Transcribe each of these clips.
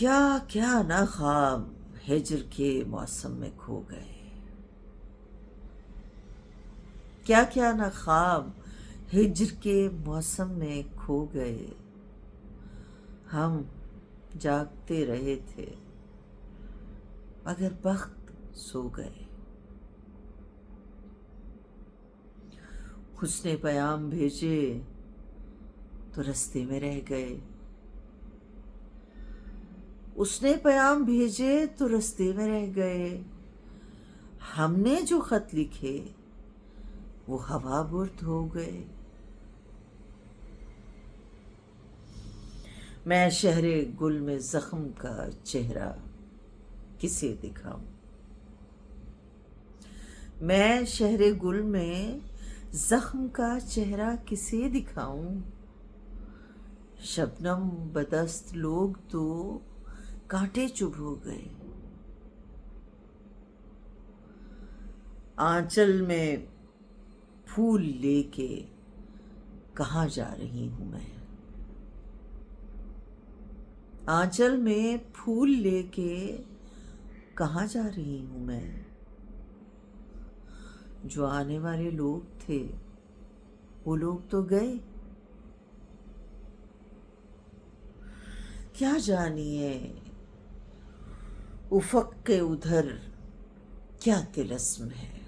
کیا کیا نہ خواب ہجر کے موسم میں کھو گئے، کیا کیا نہ خواب ہجر کے موسم میں کھو گئے، ہم جاگتے رہے تھے مگر بخت سو گئے۔ اس نے پیام بھیجے تو رستے میں رہ گئے، اس نے پیام بھیجے تو رستے میں رہ گئے، ہم نے جو خط لکھے وہ ہوا برد ہو گئے۔ میں شہر گل میں زخم کا چہرہ کسے دکھاؤں، میں شہر گل میں زخم کا چہرہ کسے دکھاؤں، شبنم بدست لوگ تو کانٹے چبھ ہو گئے۔ آنچل میں پھول لے کے کہاں جا رہی ہوں میں، آنچل میں پھول لے کے کہاں جا رہی ہوں میں، جو آنے والے لوگ تھے وہ لوگ تو گئے، کیا جانیے افق کے ادھر کیا طلسم ہے،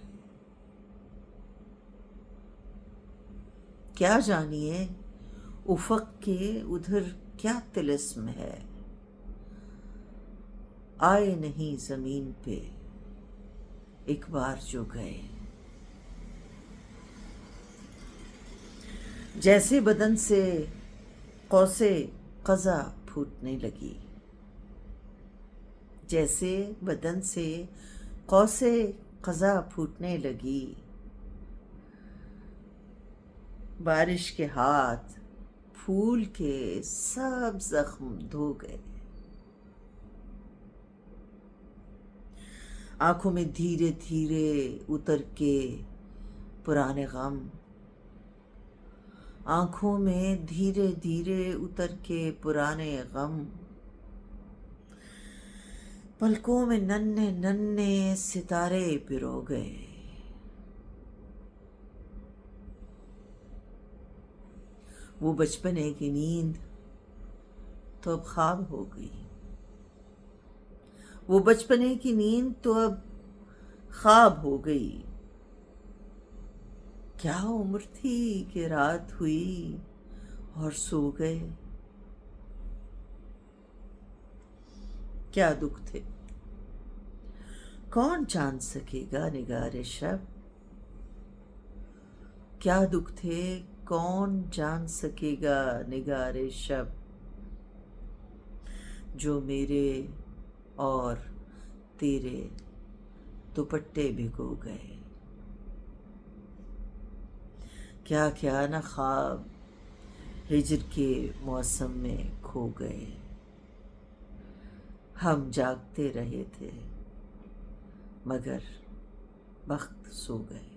کیا جانیے افق کے ادھر کیا طلسم ہے، آئے نہیں زمین پہ ایک بار جو گئے، جیسے بدن سے قوس قزح پھوٹنے لگی، جیسے بدن سے قوس قزح پھوٹنے لگی، بارش کے ہاتھ پھول کے سب زخم دھو گئے، آنکھوں میں دھیرے دھیرے اتر کے پرانے غم، آنکھوں میں دھیرے دھیرے اتر کے پرانے غم، پلکوں میں ننھے ننھے ستارے پرو گئے، وہ بچپنے کی نیند تو اب خواب ہو گئی، وہ بچپنے کی نیند تو اب خواب ہو گئی، کیا عمر تھی کہ رات ہوئی اور سو گئے، کیا دکھ تھے کون جان سکے گا نگار شب، کیا دکھ تھے کون جان سکے گا نگار شب، جو میرے اور تیرے دوپٹے بھگو گئے، کیا کیا نہ خواب ہجر کے موسم میں کھو گئے، ہم جاگتے رہے تھے مگر بخت سو گئے۔